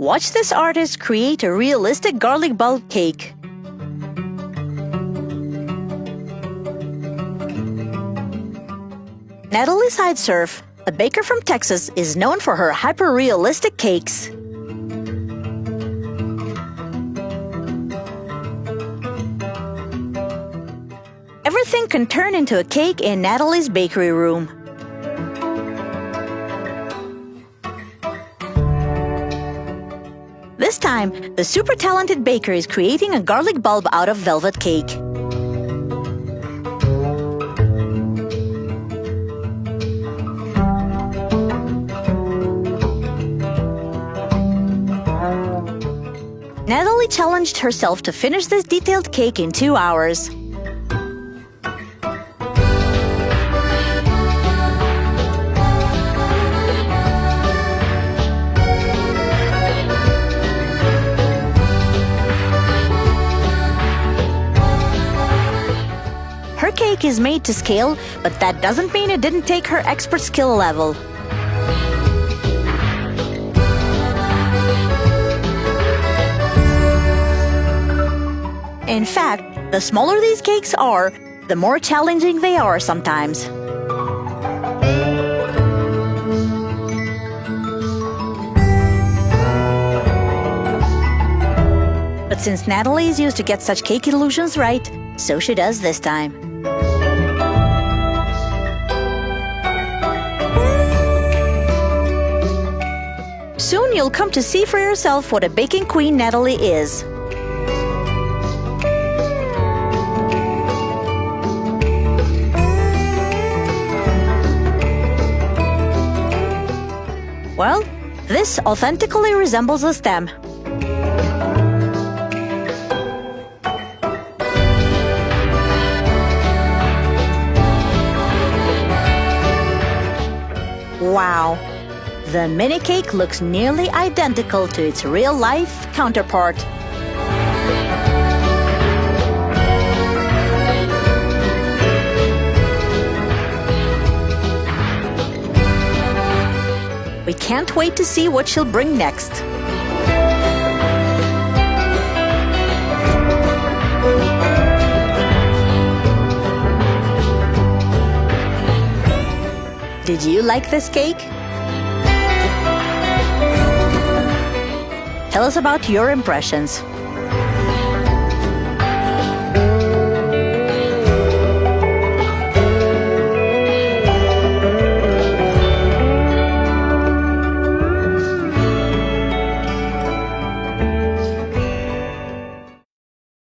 Watch this artist create a realistic garlic bulb cake. Natalie Sidesurf, a baker from Texas, is known for her hyper-realistic cakes. Everything can turn into a cake in Natalie's bakery room. This time, the super talented baker is creating a garlic bulb out of velvet cake. Natalie challenged herself to finish this detailed cake in 2 hours. Her cake is made to scale, but that doesn't mean it didn't take her expert skill level. In fact, the smaller these cakes are, the more challenging they are sometimes. But since Natalie is used to get such cake illusions right, so she does this time. Soon you'll come to see for yourself what a baking queen Natalie is. Well, this authentically resembles a stem. Wow! The mini cake looks nearly identical to its real-life counterpart. We can't wait to see what she'll bring next. Did you like this cake? Tell us about your impressions.